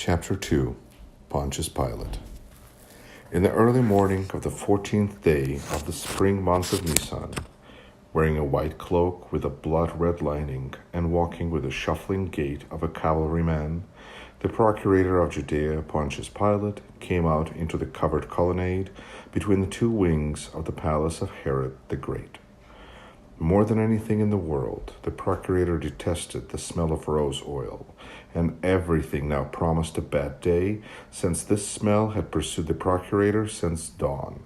Chapter 2. Pontius Pilate. In the early morning of the 14th day of the spring month of Nisan, wearing a white cloak with a blood-red lining and walking with the shuffling gait of a cavalryman, the Procurator of Judea, Pontius Pilate, came out into the covered colonnade between the two wings of the palace of Herod the Great. More than anything in the world, the procurator detested the smell of rose oil, and everything now promised a bad day, since this smell had pursued the procurator since dawn.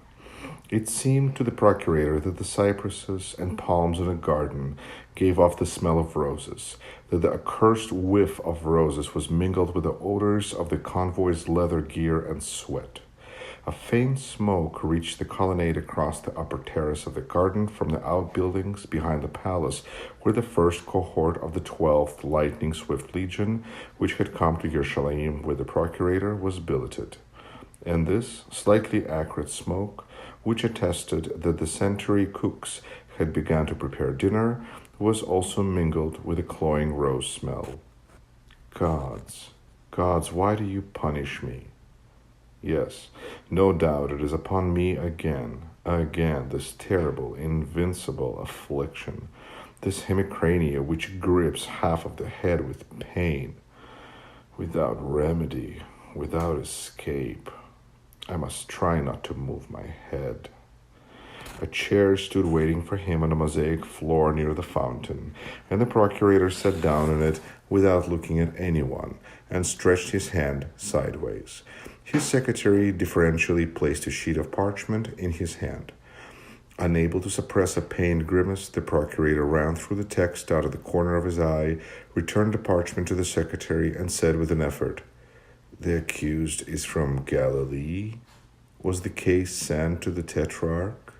It seemed to the procurator that the cypresses and palms in a garden gave off the smell of roses, that the accursed whiff of roses was mingled with the odors of the convoy's leather gear and sweat. A faint smoke reached the colonnade across the upper terrace of the garden from the outbuildings behind the palace, where the first cohort of the 12th lightning-swift legion, which had come to Jerusalem with the procurator, was billeted. And this slightly acrid smoke, which attested that the century cooks had begun to prepare dinner, was also mingled with a cloying rose smell. Gods, why do you punish me? Yes, no doubt it is upon me again, this terrible, invincible affliction, this hemicrania which grips half of the head with pain, without remedy, without escape. I must try not to move my head. A chair stood waiting for him on a mosaic floor near the fountain, and the procurator sat down on it without looking at anyone, and stretched his hand sideways. His secretary deferentially placed a sheet of parchment in his hand. Unable to suppress a pained grimace, the procurator ran through the text out of the corner of his eye, returned the parchment to the secretary, and said with an effort, "The accused is from Galilee? Was the case sent to the Tetrarch?"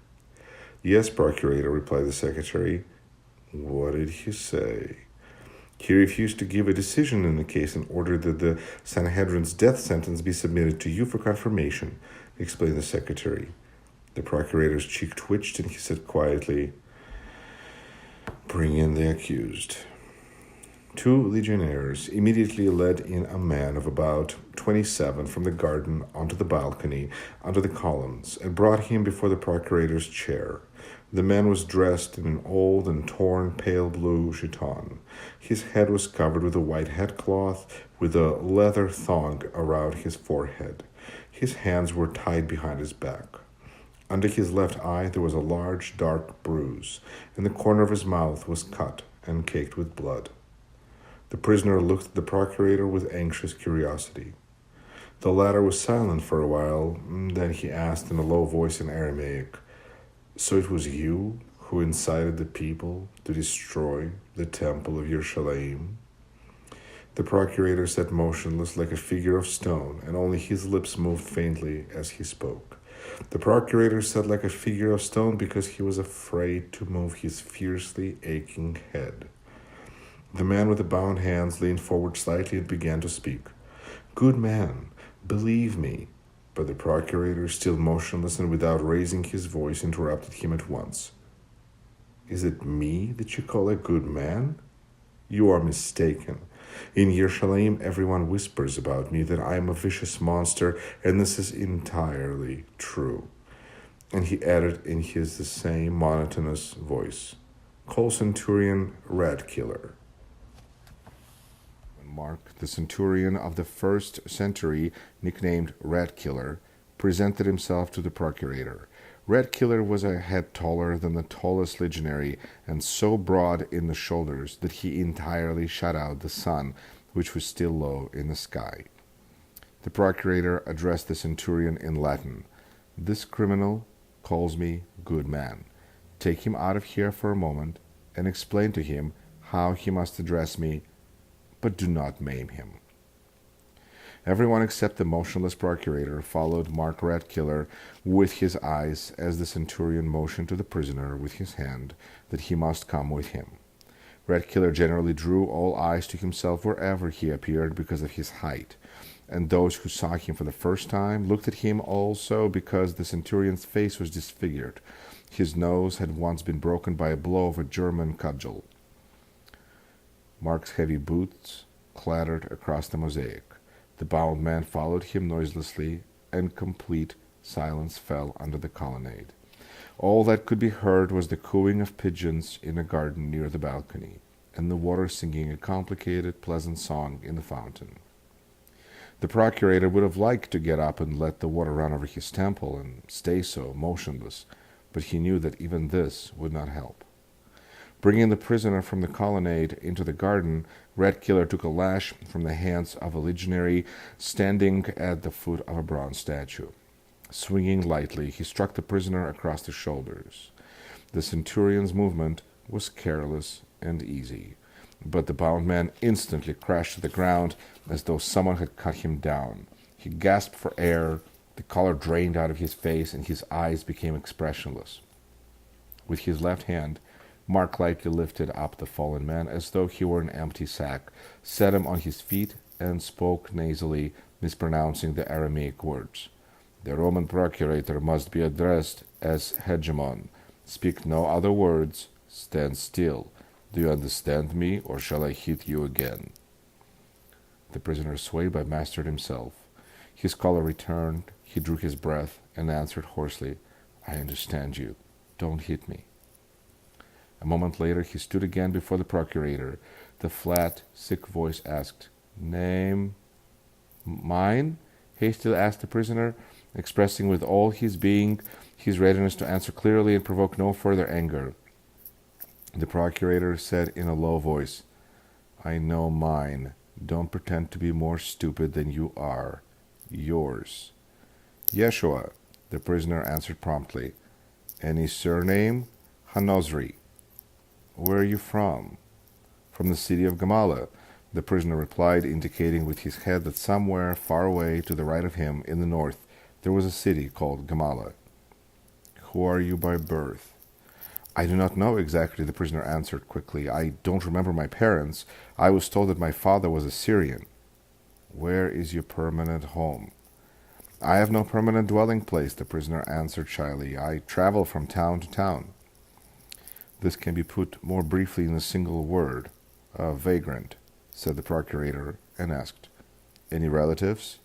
"Yes, procurator," replied the secretary. "What did he say?" "He refused to give a decision in the case and ordered that the Sanhedrin's death sentence be submitted to you for confirmation," explained the secretary. The procurator's cheek twitched and he said quietly, "Bring in the accused." 2 legionnaires immediately led in a man of about 27 from the garden onto the balcony under the columns and brought him before the procurator's chair. The man was dressed in an old and torn pale blue chiton. His head was covered with a white headcloth with a leather thong around his forehead. His hands were tied behind his back. Under his left eye there was a large dark bruise, and the corner of his mouth was cut and caked with blood. The prisoner looked at the procurator with anxious curiosity. The latter was silent for a while, then he asked in a low voice in Aramaic, "So it was you who incited the people to destroy the temple of Jerusalem?" The procurator sat motionless like a figure of stone, and only his lips moved faintly as he spoke. The procurator sat like a figure of stone because he was afraid to move his fiercely aching head. The man with the bound hands leaned forward slightly and began to speak. "Good man, believe me." But the procurator, still motionless and without raising his voice, interrupted him at once. "Is it me that you call a good man? You are mistaken. In Jerusalem, everyone whispers about me that I am a vicious monster, and this is entirely true." And he added in the same monotonous voice, "Call centurion rat killer." Mark, the centurion of the first century, nicknamed Rat Killer, presented himself to the procurator. Rat Killer was a head taller than the tallest legionary, and so broad in the shoulders that he entirely shut out the sun, which was still low in the sky. The procurator addressed the centurion in Latin. "This criminal calls me good man. Take him out of here for a moment, and explain to him how he must address me, but do not maim him." Everyone except the motionless procurator followed Mark Ratkiller with his eyes as the centurion motioned to the prisoner with his hand that he must come with him. Ratkiller generally drew all eyes to himself wherever he appeared because of his height, and those who saw him for the first time looked at him also because the centurion's face was disfigured. His nose had once been broken by a blow of a German cudgel. Mark's heavy boots clattered across the mosaic. The bound man followed him noiselessly, and complete silence fell under the colonnade. All that could be heard was the cooing of pigeons in a garden near the balcony, and the water singing a complicated, pleasant song in the fountain. The procurator would have liked to get up and let the water run over his temple and stay so, motionless, but he knew that even this would not help. Bringing the prisoner from the colonnade into the garden, Red Killer took a lash from the hands of a legionary standing at the foot of a bronze statue. Swinging lightly, he struck the prisoner across the shoulders. The centurion's movement was careless and easy, but the bound man instantly crashed to the ground as though someone had cut him down. He gasped for air, the color drained out of his face, and his eyes became expressionless. With his left hand, Mark lightly lifted up the fallen man as though he were an empty sack, set him on his feet, and spoke nasally, mispronouncing the Aramaic words. The Roman procurator must be addressed as Hegemon. Speak no other words. Stand still. Do you understand me, or shall I hit you again? The prisoner swayed but mastered himself. His color returned. He drew his breath and answered hoarsely, I understand you. Don't hit me. A moment later he stood again before the procurator. The flat, sick voice asked, Name? Mine? Hastily asked the prisoner, expressing with all his being his readiness to answer clearly and provoke no further anger. The procurator said in a low voice, I know mine. Don't pretend to be more stupid than you are. Yours. Yeshua, the prisoner answered promptly. Any surname? Ha-Nozri. Where are you from? From the city of Gamala, the prisoner replied, indicating with his head that somewhere far away to the right of him, in the north, there was a city called Gamala. Who are you by birth? I do not know exactly, the prisoner answered quickly. I don't remember my parents. I was told that my father was a Syrian. Where is your permanent home? I have no permanent dwelling place, the prisoner answered shyly. I travel from town to town. This can be put more briefly in a single word. A vagrant, said the procurator, and asked, Any relatives?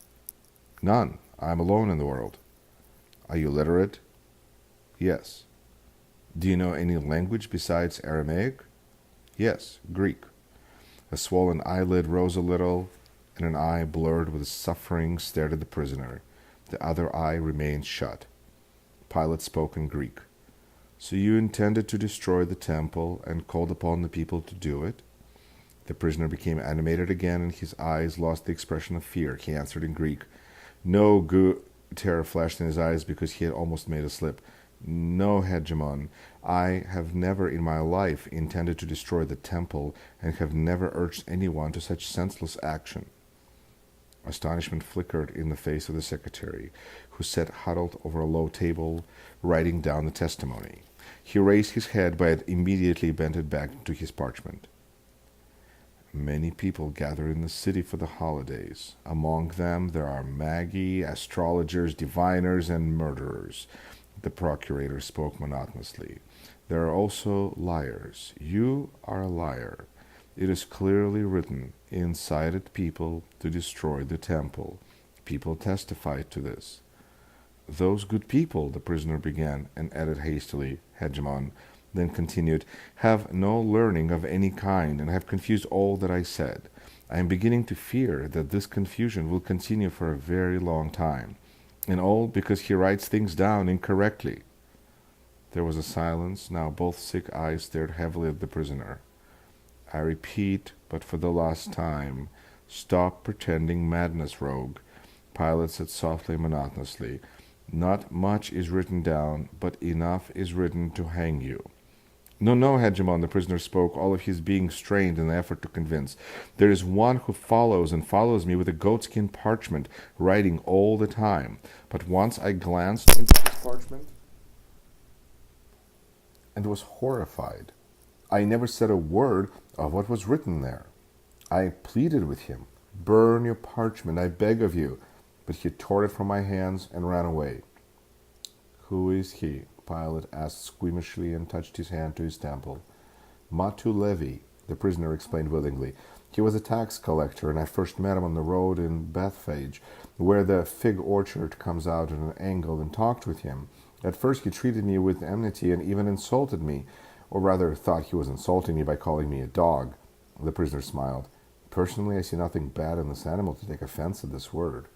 None. I am alone in the world. Are you literate? Yes. Do you know any language besides Aramaic? Yes, Greek. A swollen eyelid rose a little, and an eye blurred with suffering stared at the prisoner. The other eye remained shut. Pilate spoke in Greek. So you intended to destroy the temple and called upon the people to do it? The prisoner became animated again, and his eyes lost the expression of fear. He answered in Greek. No, terror flashed in his eyes because he had almost made a slip. No, Hegemon, I have never in my life intended to destroy the temple and have never urged anyone to such senseless action. Astonishment flickered in the face of the secretary, who sat huddled over a low table, writing down the testimony. He raised his head, but immediately bent it back to his parchment. Many people gather in the city for the holidays. Among them there are magi, astrologers, diviners, and murderers. The procurator spoke monotonously. There are also liars. You are a liar. It is clearly written, incited people to destroy the temple. People testified to this. Those good people, the prisoner began, and added hastily, Hegemon, then continued, have no learning of any kind, and have confused all that I said. I am beginning to fear that this confusion will continue for a very long time, and all because he writes things down incorrectly. There was a silence. Now both sick eyes stared heavily at the prisoner. I repeat, but for the last time, stop pretending madness, rogue. Pilate said softly and monotonously, not much is written down, but enough is written to hang you. No, Hegemon, the prisoner spoke, all of his being strained in the effort to convince. There is one who follows and follows me with a goatskin parchment, writing all the time. But once I glanced into this parchment and was horrified. I never said a word of what was written there. I pleaded with him, burn your parchment, I beg of you. But he tore it from my hands and ran away. Who is he? Pilate asked squeamishly and touched his hand to his temple. Matthu Levi, the prisoner explained willingly. He was a tax collector, and I first met him on the road in Bethphage, where the fig orchard comes out at an angle, and talked with him. At first he treated me with enmity and even insulted me, or rather thought he was insulting me by calling me a dog. The prisoner smiled. Personally, I see nothing bad in this animal to take offense at this word.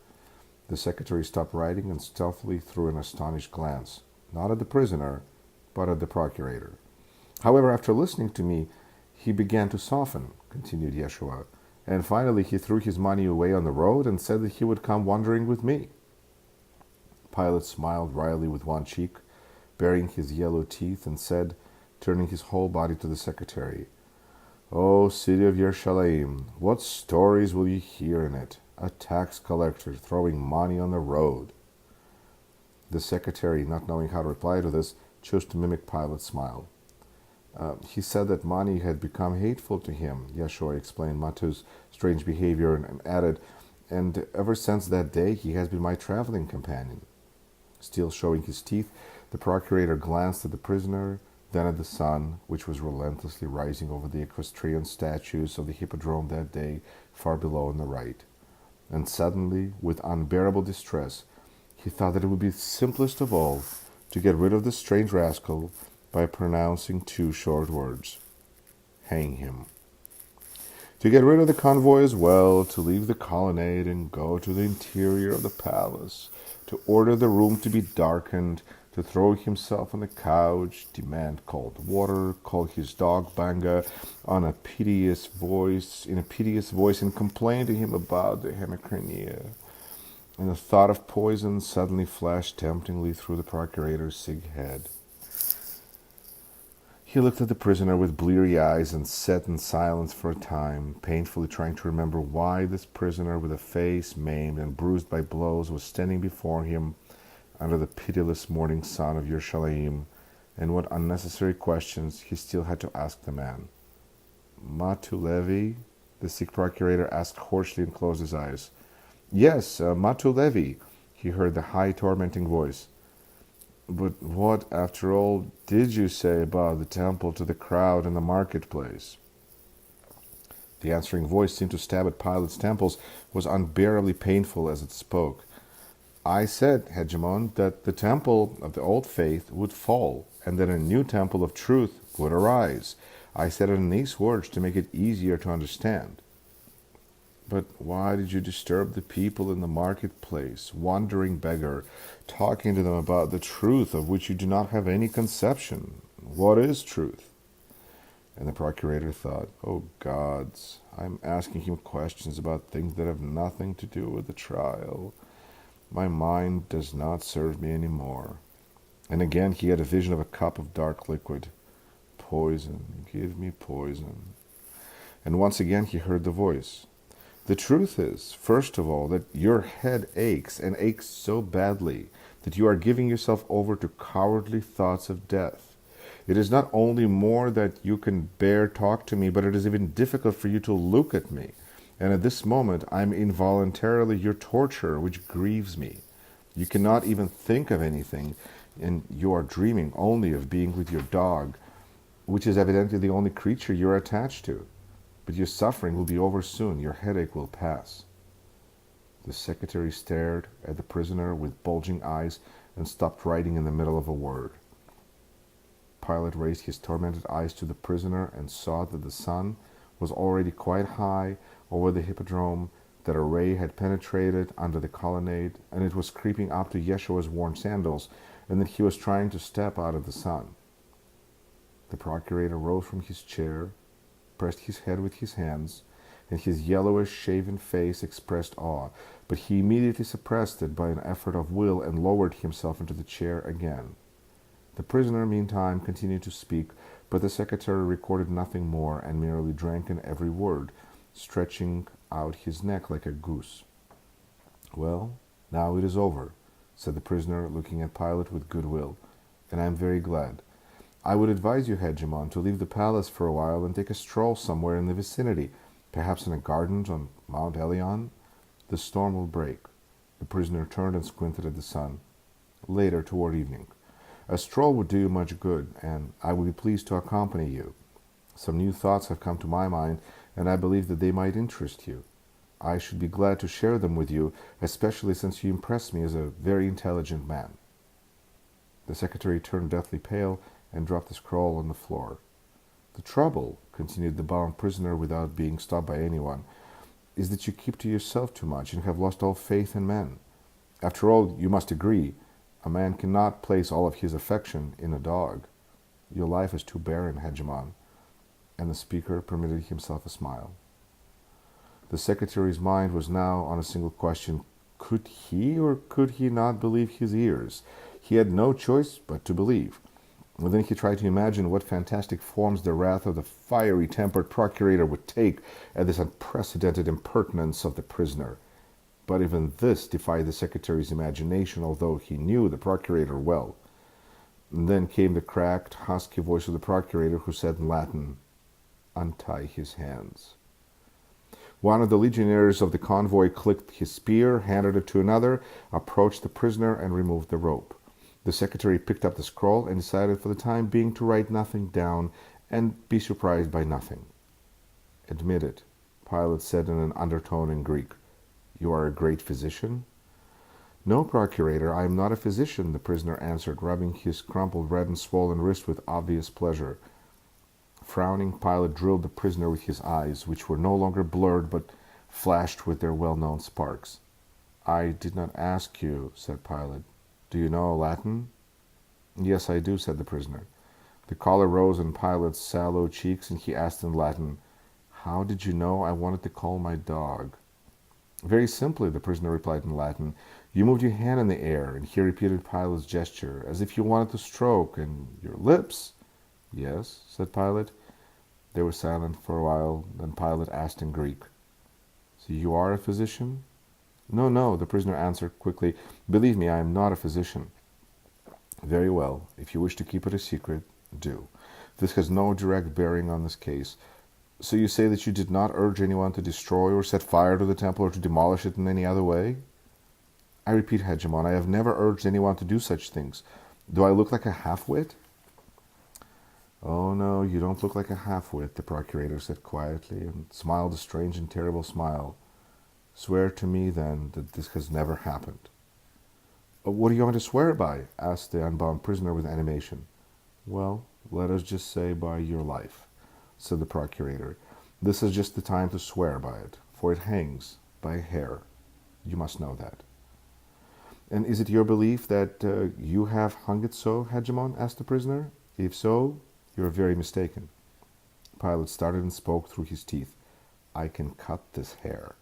The secretary stopped writing and stealthily threw an astonished glance, not at the prisoner, but at the procurator. However, after listening to me, he began to soften, continued Yeshua, and finally he threw his money away on the road and said that he would come wandering with me. Pilate smiled wryly with one cheek, baring his yellow teeth, and said, turning his whole body to the secretary, "O city of Jerusalem, what stories will you hear in it? A tax collector throwing money on the road." The secretary, not knowing how to reply to this, chose to mimic Pilate's smile. He said that money had become hateful to him. Yeshua explained Matthu's strange behavior and added, "And ever since that day he has been my traveling companion." Still showing his teeth, the procurator glanced at the prisoner, then at the sun, which was relentlessly rising over the equestrian statues of the hippodrome that day, far below on the right. And suddenly, with unbearable distress, he thought that it would be simplest of all to get rid of this strange rascal by pronouncing two short words: hang him. To get rid of the convoy as well, to leave the colonnade and go to the interior of the palace, to order the room to be darkened, to throw himself on the couch, demand cold water, call his dog Banga in a piteous voice, and complain to him about the hemicrania. And the thought of poison suddenly flashed temptingly through the procurator's sick head. He looked at the prisoner with bleary eyes and sat in silence for a time, painfully trying to remember why this prisoner with a face maimed and bruised by blows was standing before him under the pitiless morning sun of Jerusalem, and what unnecessary questions he still had to ask the man. "Matthu Levi?" the sick procurator asked hoarsely and closed his eyes. "Yes, Matthu Levi," he heard the high, tormenting voice. "But what, after all, did you say about the temple to the crowd in the marketplace?" The answering voice seemed to stab at Pilate's temples, was unbearably painful as it spoke. "I said, Hegemon, that the temple of the old faith would fall, and that a new temple of truth would arise. I said it in these words to make it easier to understand." "But why did you disturb the people in the marketplace, wandering beggar, talking to them about the truth of which you do not have any conception? What is truth?" And the procurator thought, "Oh gods, I'm asking him questions about things that have nothing to do with the trial. My mind does not serve me any more." And again he had a vision of a cup of dark liquid. "Poison, give me poison." And once again he heard the voice. "The truth is, first of all, that your head aches, and aches so badly that you are giving yourself over to cowardly thoughts of death. It is not only more that you can bear talk to me, but it is even difficult for you to look at me. And at this moment I am involuntarily your torturer, which grieves me. You cannot even think of anything, and you are dreaming only of being with your dog, which is evidently the only creature you are attached to. But your suffering will be over soon. Your headache will pass." The secretary stared at the prisoner with bulging eyes and stopped writing in the middle of a word. Pilate raised his tormented eyes to the prisoner and saw that the sun was already quite high over the hippodrome, that a ray had penetrated under the colonnade, and it was creeping up to Yeshua's worn sandals, and that he was trying to step out of the sun. The procurator rose from his chair, pressed his head with his hands, and his yellowish shaven face expressed awe, but he immediately suppressed it by an effort of will and lowered himself into the chair again. The prisoner, meantime, continued to speak, but the secretary recorded nothing more and merely drank in every word, stretching out his neck like a goose. "Well, now it is over," said the prisoner, looking at Pilate with good will, "and I am very glad. I would advise you, Hegemon, to leave the palace for a while and take a stroll somewhere in the vicinity, perhaps in a garden on Mount Elion. The storm will break." The prisoner turned and squinted at the sun. "Later, toward evening. A stroll would do you much good, and I will be pleased to accompany you. Some new thoughts have come to my mind, and I believe that they might interest you. I should be glad to share them with you, especially since you impress me as a very intelligent man." The secretary turned deathly pale and dropped the scroll on the floor. "The trouble," continued the bound prisoner without being stopped by anyone, "is that you keep to yourself too much and have lost all faith in men. After all, you must agree, a man cannot place all of his affection in a dog. Your life is too barren, Hegemon." And the speaker permitted himself a smile. The secretary's mind was now on a single question. Could he or could he not believe his ears? He had no choice but to believe. And then he tried to imagine what fantastic forms the wrath of the fiery-tempered procurator would take at this unprecedented impertinence of the prisoner. But even this defied the secretary's imagination, although he knew the procurator well. And then came the cracked, husky voice of the procurator, who said in Latin, "Untie his hands." One of the legionnaires of the convoy clicked his spear, handed it to another, approached the prisoner, and removed the rope. The secretary picked up the scroll and decided for the time being to write nothing down and be surprised by nothing. "Admit it," Pilate said in an undertone in Greek. "You are a great physician?" "No, Procurator, I am not a physician," the prisoner answered, rubbing his crumpled, red and swollen wrist with obvious pleasure. Frowning, Pilate drilled the prisoner with his eyes, which were no longer blurred but flashed with their well-known sparks. "I did not ask you," said Pilate. "Do you know Latin?" "Yes, I do," said the prisoner. The color rose on Pilate's sallow cheeks, and he asked in Latin, "How did you know I wanted to call my dog?" "Very simply," the prisoner replied in Latin. "You moved your hand in the air," and he repeated Pilate's gesture, "as if you wanted to stroke, and your lips—" "Yes," said Pilate. They were silent for a while. Then Pilate asked in Greek, "So you are a physician?" "No, no," the prisoner answered quickly. "Believe me, I am not a physician." "Very well. If you wish to keep it a secret, do. This has no direct bearing on this case. So you say that you did not urge anyone to destroy or set fire to the temple or to demolish it in any other way?" "I repeat, Hegemon, I have never urged anyone to do such things. Do I look like a half-wit?" "Oh, no, you don't look like a half-wit," the procurator said quietly, and smiled a strange and terrible smile. "Swear to me, then, that this has never happened." "What do you want me to swear by?" asked the unbound prisoner with animation. "Well, let us just say by your life," said the procurator. "This is just the time to swear by it, for it hangs by a hair. You must know that." "And is it your belief that you have hung it so, Hegemon?" asked the prisoner. "If so, you are very mistaken." Pilate started and spoke through his teeth. "I can cut this hair."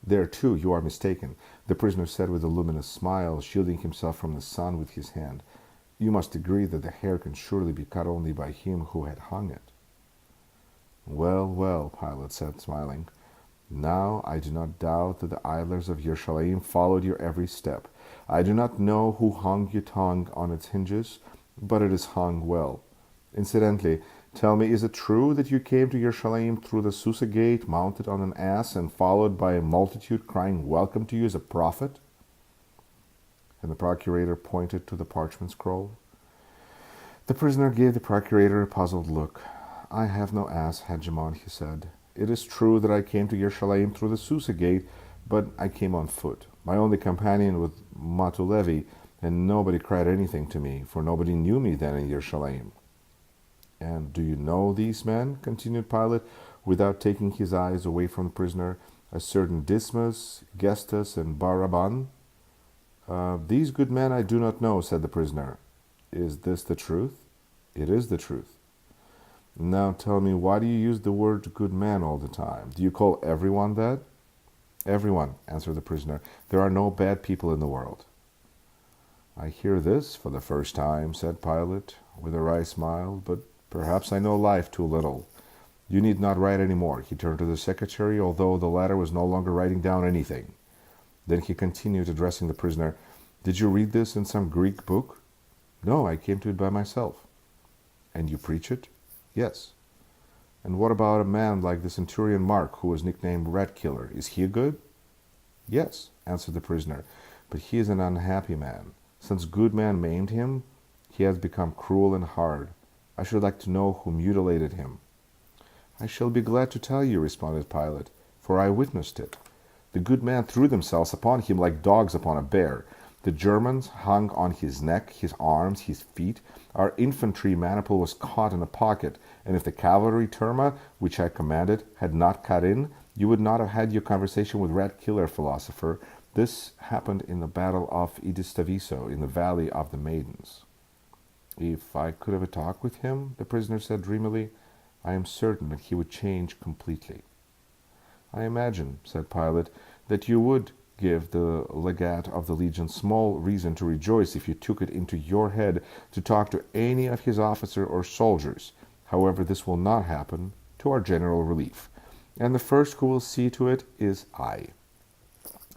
"There, too, you are mistaken," the prisoner said with a luminous smile, shielding himself from the sun with his hand. "You must agree that the hair can surely be cut only by him who had hung it." "Well, well," Pilate said, smiling. "Now I do not doubt that the idlers of Jerusalem followed your every step. I do not know who hung your tongue on its hinges, but it is hung well. Incidentally, tell me, is it true that you came to Jerusalem through the Susa gate, mounted on an ass, and followed by a multitude crying welcome to you as a prophet?" And the procurator pointed to the parchment scroll. The prisoner gave the procurator a puzzled look. "I have no ass, Hegemon," he said. "It is true that I came to Jerusalem through the Susa gate, but I came on foot. My only companion was Matthu Levi, and nobody cried anything to me, for nobody knew me then in Jerusalem." "And do you know these men?" continued Pilate, without taking his eyes away from the prisoner, "a certain Dismas, Gestas, and Baraban?" "These good men I do not know," said the prisoner. "Is this the truth?" "It is the truth." "Now tell me, why do you use the word good man all the time? Do you call everyone that?" "Everyone," answered the prisoner. "There are no bad people in the world." "I hear this for the first time," said Pilate, with a wry smile, "but perhaps I know life too little. You need not write any more." He turned to the secretary, although the latter was no longer writing down anything. Then he continued, addressing the prisoner, "Did you read this in some Greek book?" "No, I came to it by myself." "And you preach it?" "Yes." "And what about a man like the centurion Mark, who was nicknamed Rat Killer? Is he good?" "Yes," answered the prisoner, "but he is an unhappy man. Since good men maimed him, he has become cruel and hard. I should like to know who mutilated him." I shall be glad to tell you, responded Pilate, for I witnessed it. The good men threw themselves upon him like dogs upon a bear. The Germans hung on his neck, his arms, his feet. Our infantry maniple was caught in a pocket, and if the cavalry terma, which I commanded, had not cut in, you would not have had your conversation with Rat Killer, philosopher. This happened in the battle of Idistaviso, in the Valley of the Maidens. If I could have a talk with him, the prisoner said dreamily, I am certain that he would change completely. I imagine, said Pilate, that you would give the legate of the legion small reason to rejoice if you took it into your head to talk to any of his officer or soldiers. However, this will not happen, to our general relief, and the first who will see to it is I.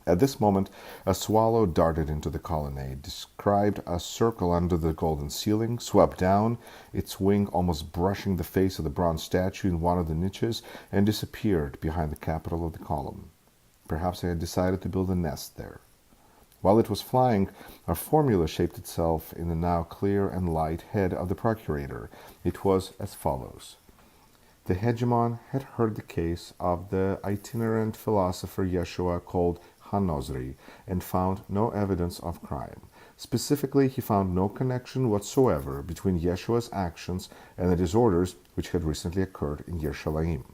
At this moment a swallow darted into the colonnade, described a circle under the golden ceiling, swept down, its wing almost brushing the face of the bronze statue in one of the niches, and disappeared behind the capital of the column. Perhaps I had decided to build a nest there. While it was flying, a formula shaped itself in the now clear and light head of the procurator. It was as follows. The Hegemon had heard the case of the itinerant philosopher Yeshua called Ha-Nozri, and found no evidence of crime. Specifically, he found no connection whatsoever between Yeshua's actions and the disorders which had recently occurred in Jerusalem.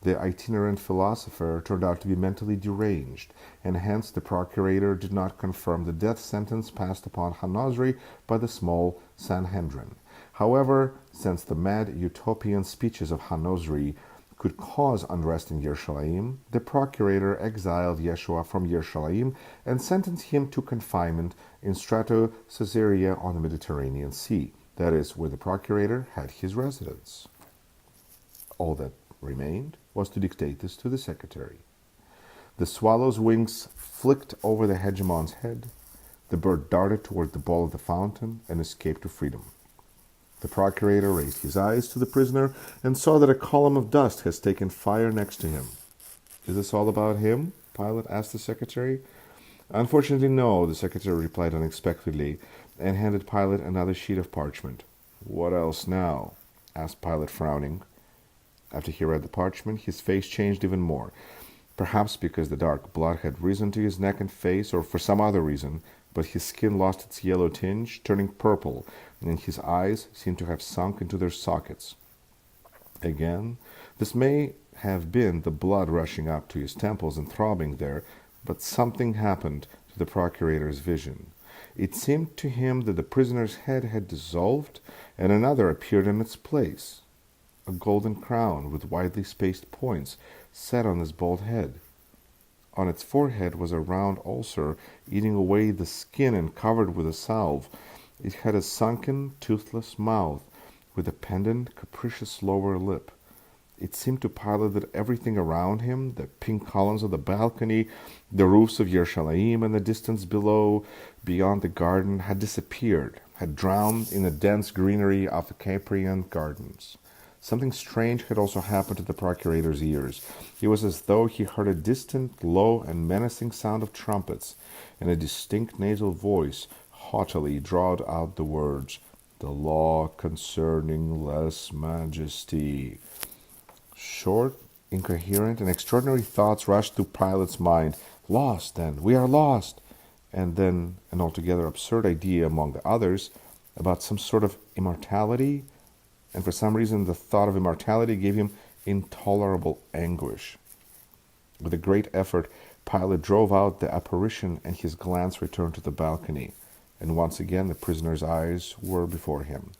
The itinerant philosopher turned out to be mentally deranged, and hence the procurator did not confirm the death sentence passed upon Ha-Nozri by the small Sanhedrin. However, since the mad utopian speeches of Ha-Nozri could cause unrest in Jerusalem, the procurator exiled Yeshua from Jerusalem and sentenced him to confinement in Strato Caesarea on the Mediterranean Sea, that is, where the procurator had his residence. All that remained was to dictate this to the secretary. The swallow's wings flicked over the hegemon's head. The bird darted toward the bowl of the fountain and escaped to freedom. The procurator raised his eyes to the prisoner and saw that a column of dust has taken fire next to him. Is this all about him? Pilate asked the secretary. Unfortunately, no, the secretary replied unexpectedly, and handed Pilate another sheet of parchment. What else now? Asked Pilate, frowning. After he read the parchment, his face changed even more. Perhaps because the dark blood had risen to his neck and face, or for some other reason, but his skin lost its yellow tinge, turning purple, and his eyes seemed to have sunk into their sockets. Again, this may have been the blood rushing up to his temples and throbbing there, but something happened to the procurator's vision. It seemed to him that the prisoner's head had dissolved, and another appeared in its place. A golden crown with widely spaced points sat on his bald head. On its forehead was a round ulcer eating away the skin and covered with a salve. It had a sunken, toothless mouth with a pendant, capricious lower lip. It seemed to Pilate that everything around him, the pink columns of the balcony, the roofs of Jerusalem, and the distance below, beyond the garden, had disappeared, had drowned in the dense greenery of the Caprian gardens. Something strange had also happened to the procurator's ears. It was as though he heard a distant, low, and menacing sound of trumpets, and a distinct nasal voice haughtily drawled out the words, "The law concerning lese majesty." Short, incoherent, and extraordinary thoughts rushed through Pilate's mind. Lost, then, we are lost. And then an altogether absurd idea among the others about some sort of immortality, and for some reason the thought of immortality gave him intolerable anguish. With a great effort, Pilate drove out the apparition, and his glance returned to the balcony, and once again the prisoner's eyes were before him.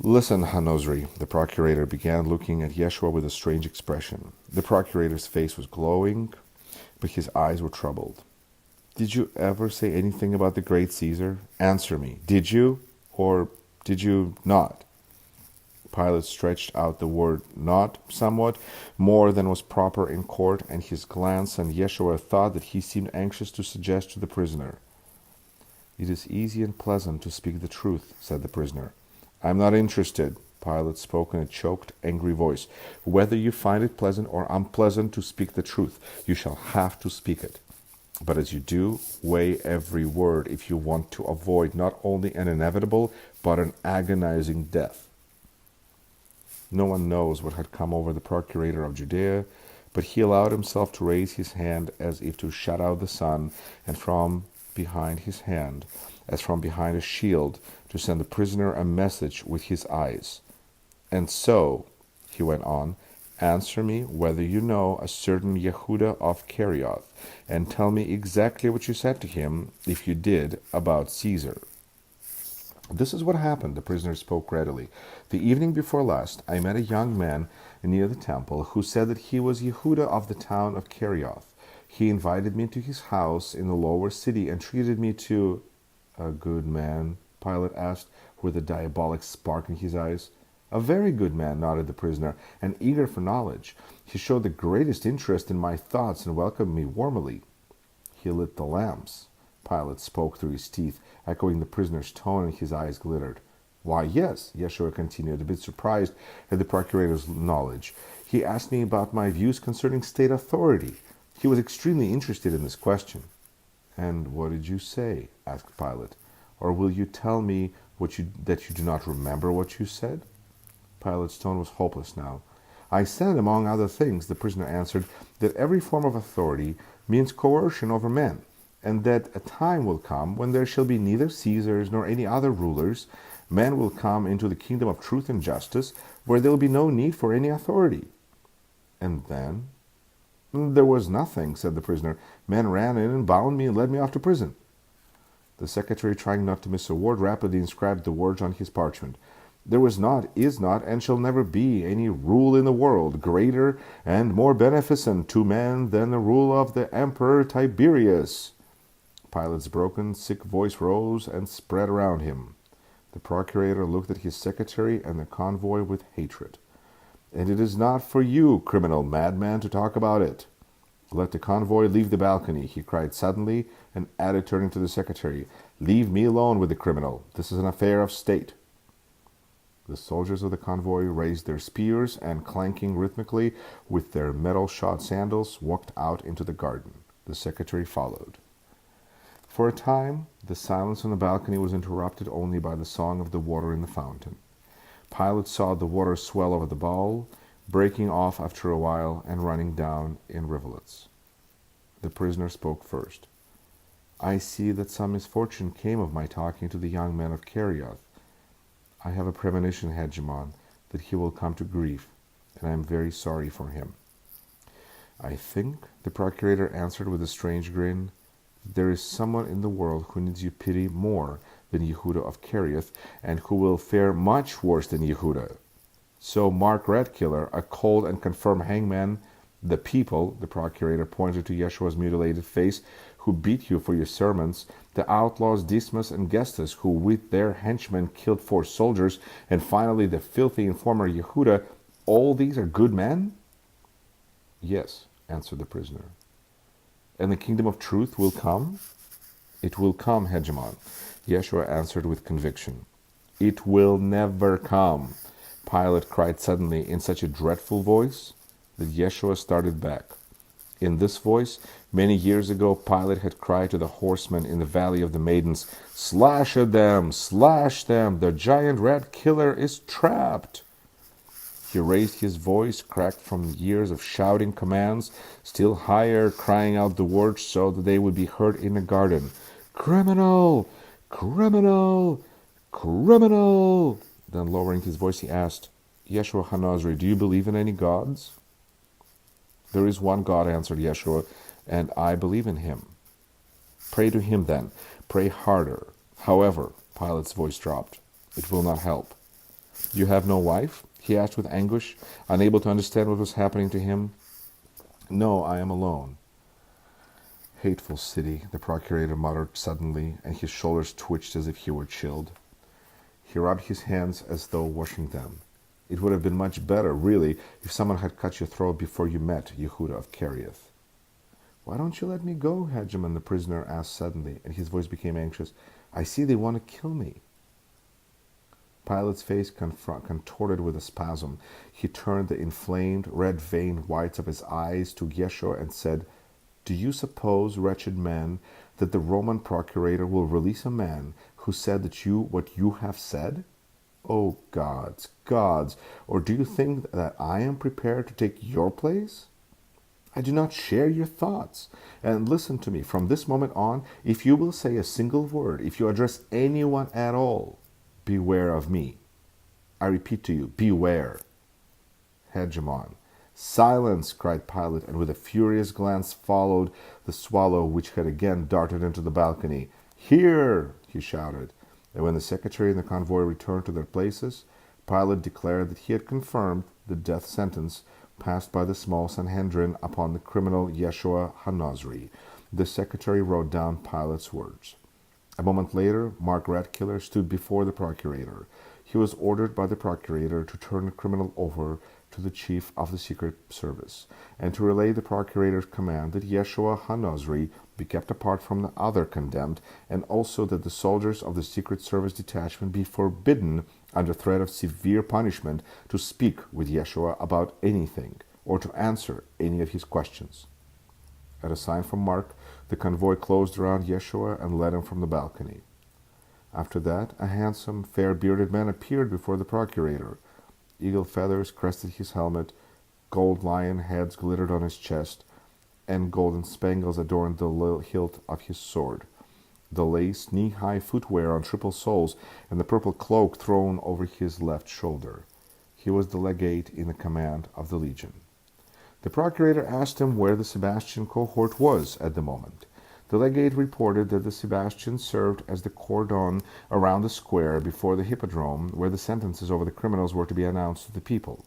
"Listen, Ha-Nozri," the procurator began, looking at Yeshua with a strange expression. The procurator's face was glowing, but his eyes were troubled. "Did you ever say anything about the great Caesar? Answer me. Did you, or did you not?" Pilate stretched out the word "not" somewhat more than was proper in court, and his glance on Yeshua thought that he seemed anxious to suggest to the prisoner. "It is easy and pleasant to speak the truth," said the prisoner. "I am not interested," Pilate spoke in a choked, angry voice. "Whether you find it pleasant or unpleasant to speak the truth, you shall have to speak it. But as you do, weigh every word if you want to avoid not only an inevitable, but an agonizing death." No one knows what had come over the Procurator of Judea, but he allowed himself to raise his hand as if to shut out the sun, and from behind his hand, as from behind a shield, to send the prisoner a message with his eyes. And so, he went on, answer me whether you know a certain Yehudah of Kerioth, and tell me exactly what you said to him, if you did, about Caesar. This is what happened, the prisoner spoke readily. The evening before last, I met a young man near the temple who said that he was Yehudah of the town of Kerioth. He invited me to his house in the lower city and treated me to... A good man? Pilate asked, with a diabolic spark in his eyes. A very good man, nodded the prisoner, and eager for knowledge. He showed the greatest interest in my thoughts and welcomed me warmly. He lit the lamps. Pilate spoke through his teeth, echoing the prisoner's tone, and his eyes glittered. Why, yes, Yeshua continued, a bit surprised at the procurator's knowledge. He asked me about my views concerning state authority. He was extremely interested in this question. And what did you say? Asked Pilate. Or will you tell me that you do not remember what you said? Pilate's tone was hopeless now. I said, among other things, the prisoner answered, that every form of authority means coercion over men, and that a time will come when there shall be neither Caesars nor any other rulers. Men will come into the kingdom of truth and justice, where there will be no need for any authority. And then? There was nothing, said the prisoner. Men ran in and bound me and led me off to prison. The secretary, trying not to miss a word, rapidly inscribed the words on his parchment. There was not, is not, and shall never be any rule in the world greater and more beneficent to men than the rule of the Emperor Tiberius. Pilate's broken, sick voice rose and spread around him. The procurator looked at his secretary and the convoy with hatred. And it is not for you, criminal madman, to talk about it. Let the convoy leave the balcony, he cried suddenly, and added, turning to the secretary, Leave me alone with the criminal. This is an affair of state. The soldiers of the convoy raised their spears and, clanking rhythmically with their metal-shod sandals, walked out into the garden. The secretary followed. For a time, the silence on the balcony was interrupted only by the song of the water in the fountain. Pilate saw the water swell over the bowl, breaking off after a while and running down in rivulets. The prisoner spoke first. I see that some misfortune came of my talking to the young man of Kerioth. I have a premonition, Hegemon, that he will come to grief, and I am very sorry for him. I think, the procurator answered with a strange grin, there is someone in the world who needs your pity more than Yehudah of Kerioth, and who will fare much worse than Yehudah. So Mark Redkiller, a cold and confirmed hangman, the people, the procurator pointed to Yeshua's mutilated face, who beat you for your sermons, the outlaws Dismas and Gestas, who with their henchmen killed 4 soldiers, and finally the filthy informer Yehudah, all these are good men? Yes, answered the prisoner. And the kingdom of truth will come? It will come, Hegemon, Yeshua answered with conviction. It will never come, Pilate cried suddenly in such a dreadful voice that Yeshua started back. In this voice, many years ago, Pilate had cried to the horsemen in the Valley of the Maidens, Slash at them! Slash them! The giant red killer is trapped! He raised his voice, cracked from years of shouting commands, still higher, crying out the words so that they would be heard in the garden. Criminal! Criminal! Criminal! Then lowering his voice, he asked, Yeshua Ha-Nozri, do you believe in any gods? There is one God, answered Yeshua, and I believe in him. Pray to him then. Pray harder. However, Pilate's voice dropped. It will not help. You have no wife? He asked with anguish, unable to understand what was happening to him. No, I am alone. Hateful city, the procurator muttered suddenly, and his shoulders twitched as if he were chilled. He rubbed his hands as though washing them. It would have been much better, really, if someone had cut your throat before you met Yehudah of Kerioth. Why don't you let me go, Hegemon? The prisoner asked suddenly, and his voice became anxious. I see they want to kill me. Pilate's face contorted with a spasm. He turned the inflamed, red-veined whites of his eyes to Yeshua and said, Do you suppose, wretched man, that the Roman procurator will release a man who said that what you have said? O gods, gods, or do you think that I am prepared to take your place? I do not share your thoughts. And listen to me, from this moment on, if you will say a single word, if you address anyone at all, beware of me. I repeat to you, beware. Hegemon. Silence, cried Pilate, and with a furious glance followed the swallow which had again darted into the balcony. Here, he shouted. And when the secretary and the convoy returned to their places, Pilate declared that he had confirmed the death sentence passed by the small Sanhedrin upon the criminal Yeshua Ha-Nozri. The secretary wrote down Pilate's words. A moment later, Mark Ratkiller stood before the procurator. He was ordered by the procurator to turn the criminal over to the chief of the secret service, and to relay the procurator's command that Yeshua Ha-Nozri be kept apart from the other condemned, and also that the soldiers of the secret service detachment be forbidden, under threat of severe punishment, to speak with Yeshua about anything, or to answer any of his questions. At a sign from Mark, the convoy closed around Yeshua and led him from the balcony. After that, a handsome, fair-bearded man appeared before the procurator. Eagle feathers crested his helmet, gold lion heads glittered on his chest, and golden spangles adorned the hilt of his sword. The lace, knee-high footwear on triple soles, and the purple cloak thrown over his left shoulder. He was the legate in the command of the legion. The procurator asked him where the Sebastian cohort was at the moment. The legate reported that the Sebastian served as the cordon around the square before the hippodrome, where the sentences over the criminals were to be announced to the people.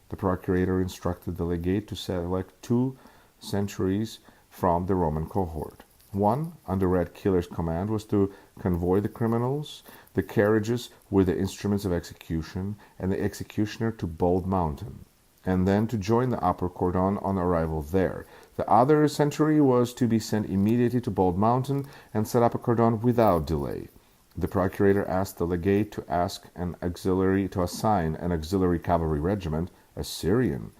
The procurator instructed the legate to select 2 centuries from the Roman cohort. One, under Red Killer's command, was to convoy the criminals, the carriages with the instruments of execution, and the executioner to Bold Mountain, and then to join the upper cordon on arrival there. The other century was to be sent immediately to Bold Mountain and set up a cordon without delay. The procurator asked the legate to assign an auxiliary cavalry regiment, a Syrian,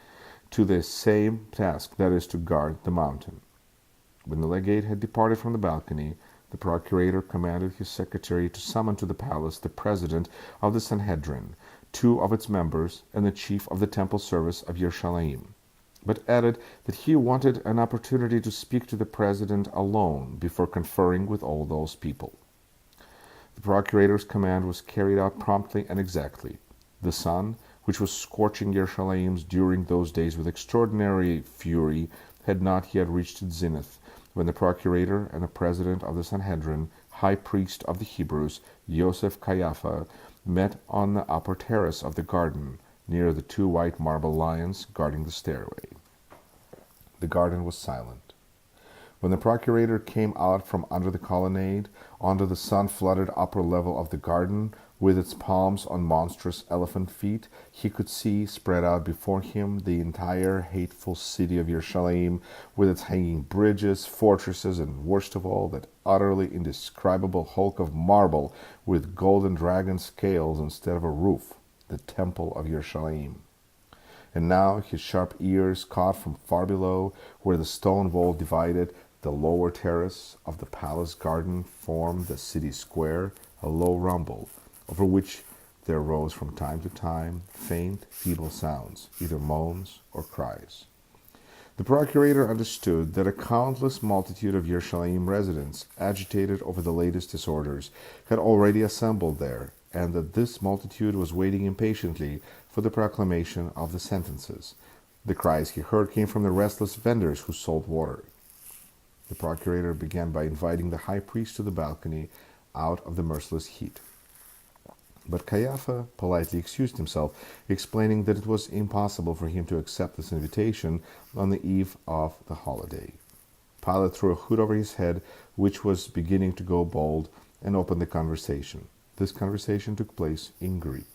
to the same task, that is, to guard the mountain. When the legate had departed from the balcony, the procurator commanded his secretary to summon to the palace the president of the Sanhedrin, 2 of its members, and the chief of the temple service of Jerusalem, but added that he wanted an opportunity to speak to the president alone before conferring with all those people. The procurator's command was carried out promptly and exactly. The sun, which was scorching Jerusalem during those days with extraordinary fury, had not yet reached its zenith, when the procurator and the president of the Sanhedrin, high priest of the Hebrews, Yosef Caiaphas, met on the upper terrace of the garden, near the 2 white marble lions guarding the stairway. The garden was silent. When the procurator came out from under the colonnade, onto the sun-flooded upper level of the garden, with its palms on monstrous elephant feet, he could see, spread out before him, the entire hateful city of Jerusalem, with its hanging bridges, fortresses, and, worst of all, that utterly indescribable hulk of marble with golden dragon scales instead of a roof, the temple of Jerusalem. And now his sharp ears caught from far below, where the stone wall divided the lower terrace of the palace garden formed the city square, a low rumble, over which there rose from time to time faint, feeble sounds, either moans or cries. The procurator understood that a countless multitude of Jerusalem residents, agitated over the latest disorders, had already assembled there, and that this multitude was waiting impatiently for the proclamation of the sentences. The cries he heard came from the restless vendors who sold water. The procurator began by inviting the high priest to the balcony out of the merciless heat. But Caiaphas politely excused himself, explaining that it was impossible for him to accept this invitation on the eve of the holiday. Pilate threw a hood over his head, which was beginning to go bald, and opened the conversation. This conversation took place in Greek.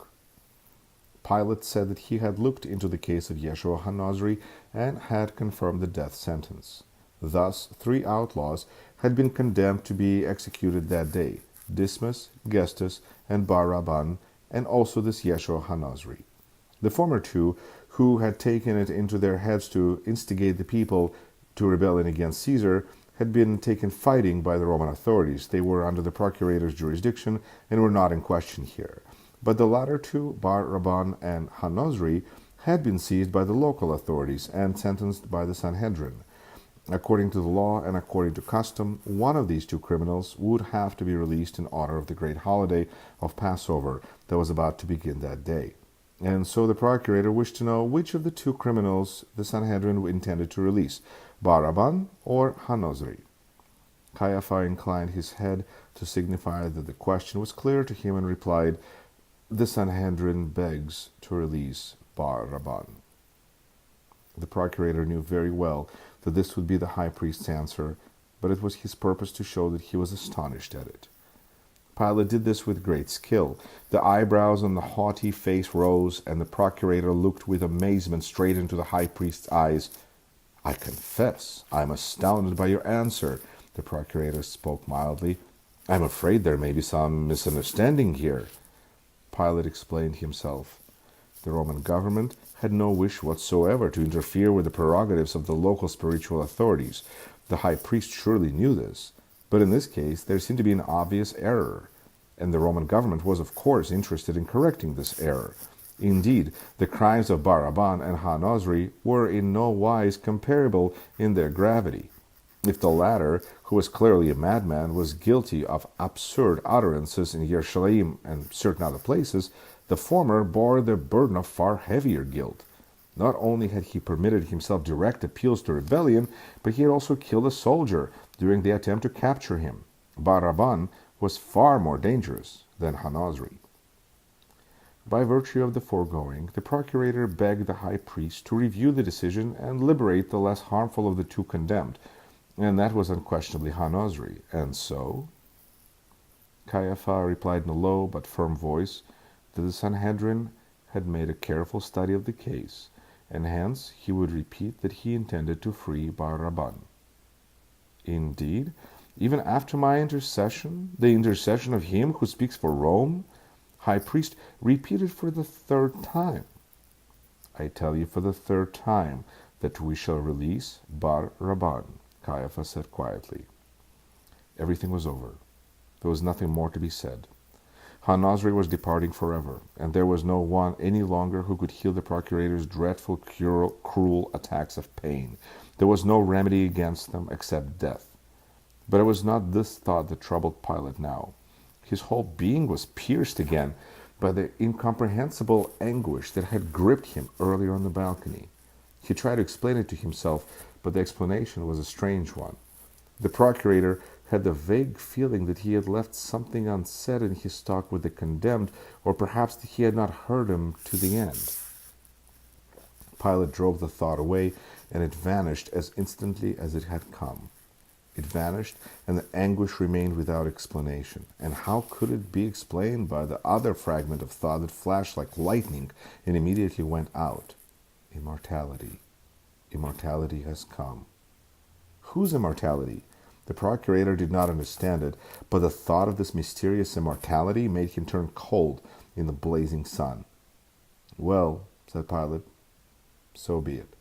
Pilate said that he had looked into the case of Yeshua Ha-Nozri and had confirmed the death sentence. Thus, 3 outlaws had been condemned to be executed that day: Dismas, Gestas, and Baraban, and also this Yeshua Ha-Nozri. The former 2, who had taken it into their heads to instigate the people to rebellion against Caesar, had been taken fighting by the Roman authorities. They were under the procurator's jurisdiction and were not in question here. But the latter two, Bar-Rabban and Ha-Nozri, had been seized by the local authorities and sentenced by the Sanhedrin. According to the law and according to custom, one of these two criminals would have to be released in honor of the great holiday of Passover that was about to begin that day. And so the procurator wished to know which of the two criminals the Sanhedrin intended to release, Bar-Rabban or Ha-Nozri. Caiaphas inclined his head to signify that the question was clear to him and replied, "The Sanhedrin begs to release Bar-Rabban." The procurator knew very well that this would be the high priest's answer, but it was his purpose to show that he was astonished at it. Pilate did this with great skill. The eyebrows on the haughty face rose, and the procurator looked with amazement straight into the high priest's eyes. "I confess, I am astounded by your answer," the procurator spoke mildly. "I am afraid there may be some misunderstanding here." Pilate explained himself. The Roman government had no wish whatsoever to interfere with the prerogatives of the local spiritual authorities. The high priest surely knew this, but in this case there seemed to be an obvious error, and the Roman government was of course interested in correcting this error. Indeed, the crimes of Bar-Rabban and Ha-Nozri were in no wise comparable in their gravity. If the latter, who was clearly a madman, was guilty of absurd utterances in Jerusalem and certain other places, the former bore the burden of far heavier guilt. Not only had he permitted himself direct appeals to rebellion, but he had also killed a soldier during the attempt to capture him. Bar-Rabban was far more dangerous than Ha-Nozri. By virtue of the foregoing, the procurator begged the high priest to review the decision and liberate the less harmful of the two condemned, and that was unquestionably Ha-Nozri. And so? Caiaphas replied in a low but firm voice that the Sanhedrin had made a careful study of the case, and hence he would repeat that he intended to free Bar-Rabban. "Indeed, even after my intercession, the intercession of him who speaks for Rome?" High priest repeated for the third time. "I tell you for the third time that we shall release Bar-Rabban," Caiaphas said quietly. Everything was over. There was nothing more to be said. Ha-Nozri was departing forever, and there was no one any longer who could heal the procurator's dreadful, cruel attacks of pain. There was no remedy against them except death. But it was not this thought that troubled Pilate now. His whole being was pierced again by the incomprehensible anguish that had gripped him earlier on the balcony. He tried to explain it to himself, but the explanation was a strange one. The procurator had the vague feeling that he had left something unsaid in his talk with the condemned, or perhaps that he had not heard him to the end. Pilate drove the thought away, and it vanished as instantly as it had come. It vanished, and the anguish remained without explanation. And how could it be explained by the other fragment of thought that flashed like lightning and immediately went out? Immortality. Immortality has come. Whose immortality? The procurator did not understand it, but the thought of this mysterious immortality made him turn cold in the blazing sun. "Well," said Pilate, "so be it."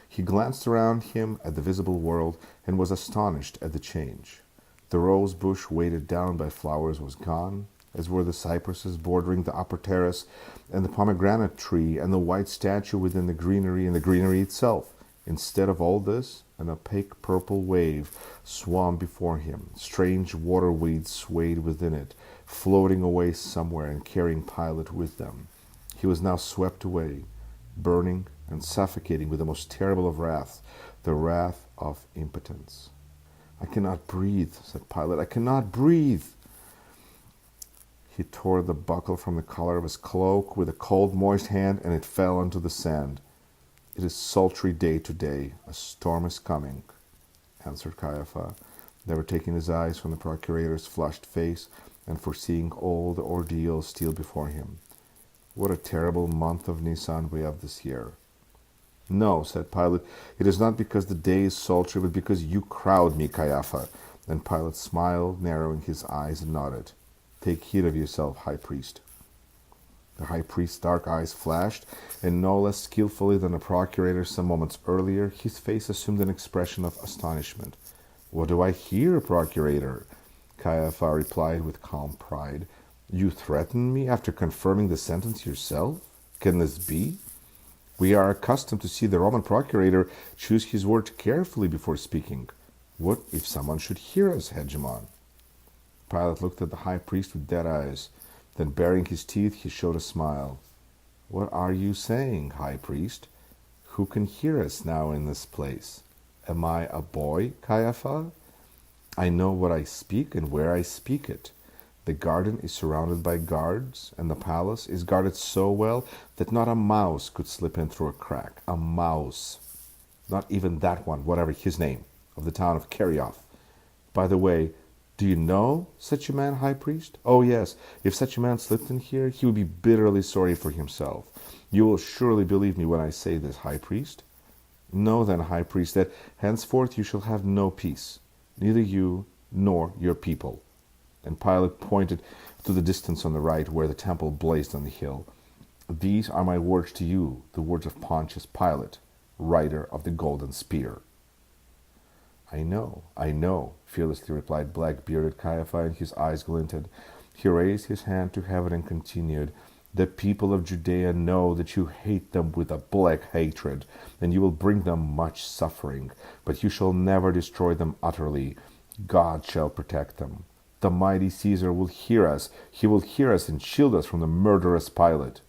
He glanced around him at the visible world and was astonished at the change. The rose bush weighted down by flowers was gone, as were the cypresses bordering the upper terrace, and the pomegranate tree, and the white statue within the greenery, and the greenery itself. Instead of all this, an opaque purple wave swam before him. Strange water weeds swayed within it, floating away somewhere and carrying Pilate with them. He was now swept away, burning and suffocating with the most terrible of wraths, the wrath of impotence. "I cannot breathe," said Pilate. "I cannot breathe." He tore the buckle from the collar of his cloak with a cold, moist hand, and it fell onto the sand. "It is sultry day today. A storm is coming," answered Caiaphas, never taking his eyes from the procurator's flushed face and foreseeing all the ordeal still before him. "What a terrible month of Nisan we have this year." "No," said Pilate, "it is not because the day is sultry, but because you crowd me, Caiaphas." Then Pilate smiled, narrowing his eyes, and nodded. "Take heed of yourself, high priest." The high priest's dark eyes flashed, and no less skillfully than the procurator some moments earlier, his face assumed an expression of astonishment. "What do I hear, procurator?" Caiaphas replied with calm pride. You threaten me after confirming the sentence yourself? Can this be? We are accustomed to see the Roman procurator choose his words carefully before speaking. What if someone should hear us, Hegemon? Pilate looked at the high priest with dead eyes. Then, baring his teeth, he showed a smile. What are you saying, high priest? Who can hear us now in this place? Am I a boy, Caiaphas? I know what I speak and where I speak it. The garden is surrounded by guards, and the palace is guarded so well that not a mouse could slip in through a crack. A mouse. Not even that one, whatever his name, of the town of Kerioth. By the way, do you know such a man, high priest? Oh yes, if such a man slipped in here, he would be bitterly sorry for himself. You will surely believe me when I say this, high priest. Know then, high priest, that henceforth you shall have no peace, neither you nor your people. And Pilate pointed to the distance on the right where the temple blazed on the hill. These are my words to you, the words of Pontius Pilate, rider of the golden spear. I know, fearlessly replied black-bearded Caiaphas, and his eyes glinted. He raised his hand to heaven and continued, The people of Judea know that you hate them with a black hatred, and you will bring them much suffering, but you shall never destroy them utterly. God shall protect them. The mighty Caesar will hear us. He will hear us and shield us from the murderous Pilate.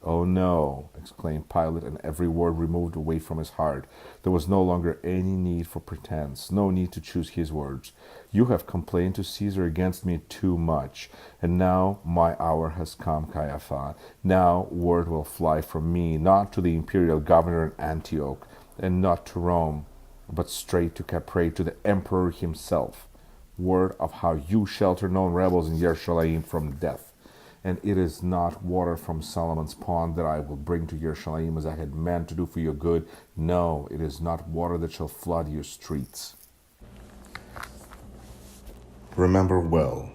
Oh no, exclaimed Pilate, and every word removed away from his heart. There was no longer any need for pretense, no need to choose his words. You have complained to Caesar against me too much, and now my hour has come, Caiaphas. Now word will fly from me, not to the imperial governor in Antioch, and not to Rome, but straight to Caprate, to the emperor himself. Word of how you shelter known rebels in Jerusalem from death. And it is not water from Solomon's pond that I will bring to Jerusalem as I had meant to do for your good. No, it is not water that shall flood your streets. Remember well,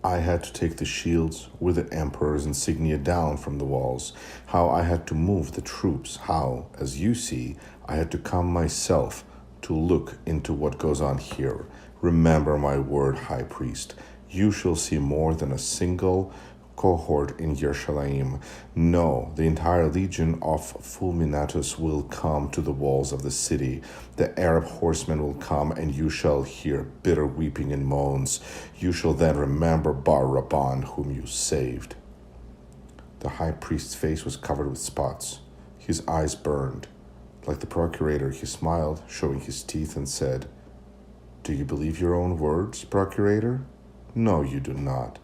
I had to take the shields with the emperor's insignia down from the walls, how I had to move the troops, how, as you see, I had to come myself to look into what goes on here. Remember my word, high priest. You shall see more than a single cohort in Jerusalem. No, the entire legion of fulminatus will come to the walls of the city. The Arab horsemen will come, and you shall hear bitter weeping and moans. You shall then remember Bar Rabban, whom you saved. The high priest's face was covered with spots. His eyes burned. Like the procurator, he smiled, showing his teeth, and said, Do you believe your own words, procurator? No, you do not.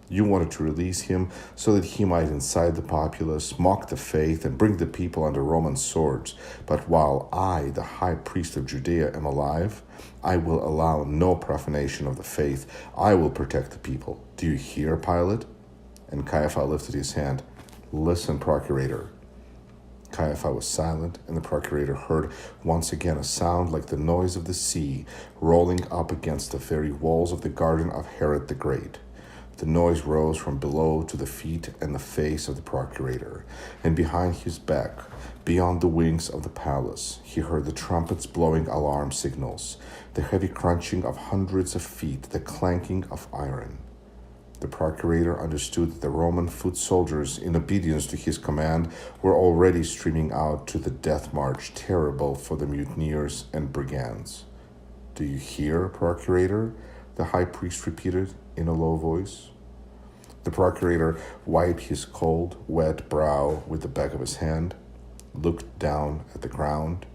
You wanted to release him so that he might incite the populace, mock the faith, and bring the people under Roman swords. But while I, the high priest of Judea, am alive, I will allow no profanation of the faith. I will protect the people. Do you hear, Pilate? And Caiaphas lifted his hand. Listen, procurator. Caiaphas was silent, and the procurator heard once again a sound like the noise of the sea rolling up against the very walls of the garden of Herod the Great. The noise rose from below to the feet and the face of the procurator, and behind his back, beyond the wings of the palace, he heard the trumpets blowing alarm signals, the heavy crunching of hundreds of feet, the clanking of iron. The procurator understood that the Roman foot soldiers, in obedience to his command, were already streaming out to the death march, terrible for the mutineers and brigands. Do you hear, procurator? The high priest repeated in a low voice. The procurator wiped his cold, wet brow with the back of his hand, looked down at the ground,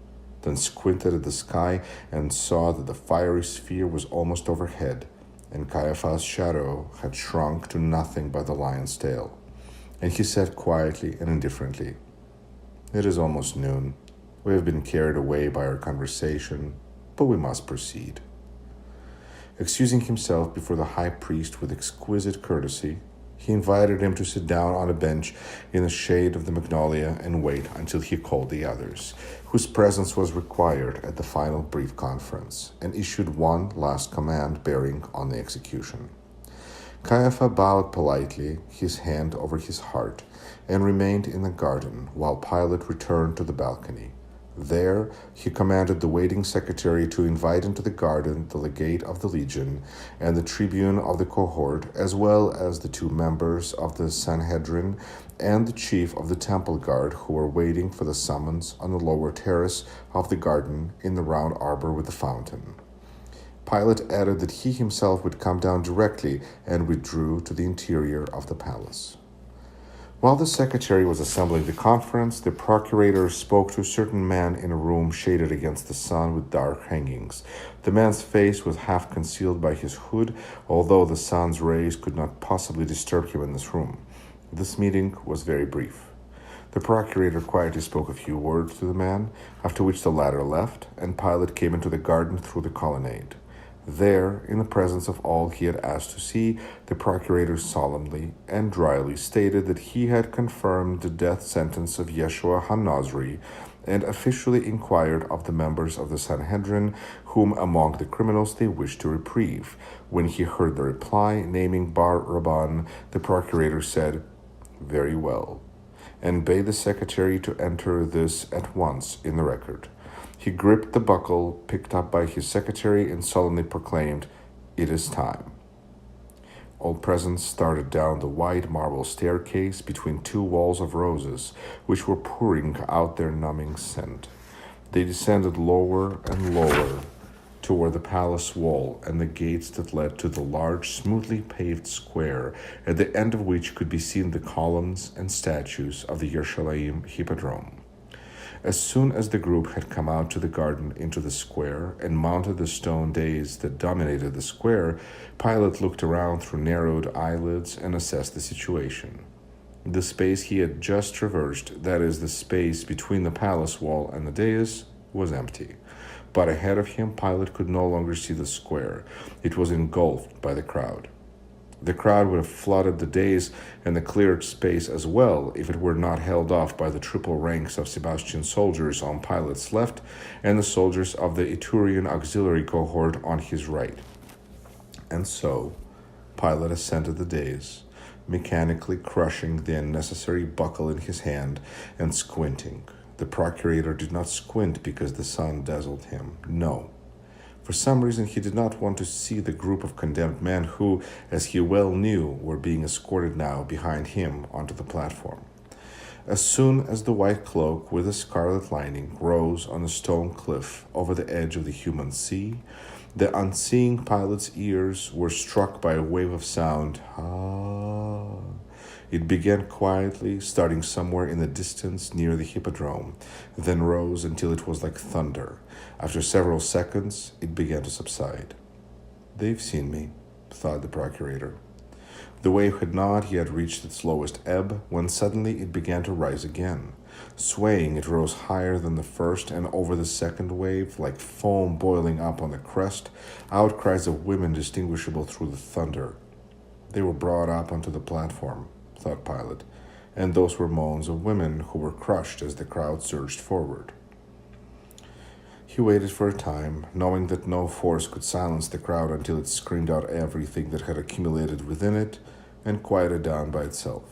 then squinted at the sky and saw that the fiery sphere was almost overhead, and Caiaphas' shadow had shrunk to nothing but the lion's tail. And he said quietly and indifferently, It is almost noon. We have been carried away by our conversation, but we must proceed. Excusing himself before the high priest with exquisite courtesy, he invited him to sit down on a bench in the shade of the magnolia and wait until he called the others, whose presence was required at the final brief conference, and issued one last command bearing on the execution. Caiaphas bowed politely, his hand over his heart, and remained in the garden while Pilate returned to the balcony. There he commanded the waiting secretary to invite into the garden the legate of the legion and the tribune of the cohort, as well as the 2 members of the Sanhedrin and the chief of the temple guard, who were waiting for the summons on the lower terrace of the garden in the round arbor with the fountain. Pilate added that he himself would come down directly and withdrew to the interior of the palace. While the secretary was assembling the conference, the procurator spoke to a certain man in a room shaded against the sun with dark hangings. The man's face was half concealed by his hood, although the sun's rays could not possibly disturb him in this room. This meeting was very brief. The procurator quietly spoke a few words to the man, after which the latter left, and Pilate came into the garden through the colonnade. There, in the presence of all he had asked to see, the procurator solemnly and dryly stated that he had confirmed the death sentence of Yeshua Ha-Nozri and officially inquired of the members of the Sanhedrin whom among the criminals they wished to reprieve. When he heard the reply, naming Bar-Rabban, the procurator said, "Very well," and bade the secretary to enter this at once in the record. He gripped the buckle picked up by his secretary and solemnly proclaimed, "It is time." All present started down the wide marble staircase between 2 walls of roses, which were pouring out their numbing scent. They descended lower and lower toward the palace wall and the gates that led to the large, smoothly paved square, at the end of which could be seen the columns and statues of the Jerusalem hippodrome. As soon as the group had come out to the garden into the square and mounted the stone dais that dominated the square, Pilate looked around through narrowed eyelids and assessed the situation. The space he had just traversed, that is, the space between the palace wall and the dais, was empty. But ahead of him, Pilate could no longer see the square. It was engulfed by the crowd. The crowd would have flooded the dais and the cleared space as well if it were not held off by the triple ranks of Sebastian soldiers on Pilate's left and the soldiers of the Iturian auxiliary cohort on his right. And so, Pilate ascended the dais, mechanically crushing the unnecessary buckle in his hand and squinting. The procurator did not squint because the sun dazzled him. No. For some reason, he did not want to see the group of condemned men who, as he well knew, were being escorted now behind him onto the platform. As soon as the white cloak with the scarlet lining rose on a stone cliff over the edge of the human sea, the unseeing Pilate's ears were struck by a wave of sound. Ah! It began quietly, starting somewhere in the distance near the hippodrome, then rose until it was like thunder. After several seconds, it began to subside. "They've seen me," thought the procurator. The wave had not yet reached its lowest ebb when suddenly it began to rise again. Swaying, it rose higher than the first, and over the second wave, like foam boiling up on the crest, outcries of women distinguishable through the thunder. They were brought up onto the platform, thought Pilate, and those were moans of women who were crushed as the crowd surged forward. He waited for a time, knowing that no force could silence the crowd until it screamed out everything that had accumulated within it and quieted down by itself.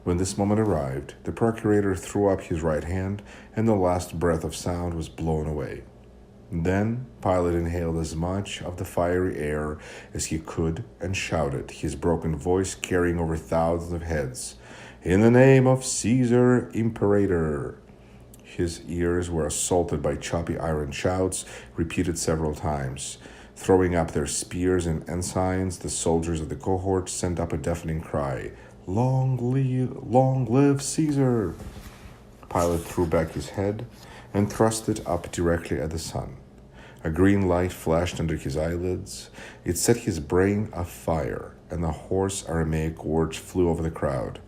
When this moment arrived, the procurator threw up his right hand, and the last breath of sound was blown away. Then Pilate inhaled as much of the fiery air as he could and shouted, his broken voice carrying over thousands of heads, "In the name of Caesar, Imperator!" His ears were assaulted by choppy iron shouts, repeated several times. Throwing up their spears and ensigns, the soldiers of the cohort sent up a deafening cry, long live Caesar!" Pilate threw back his head and thrust it up directly at the sun. A green light flashed under his eyelids. It set his brain afire, and the hoarse Aramaic words flew over the crowd.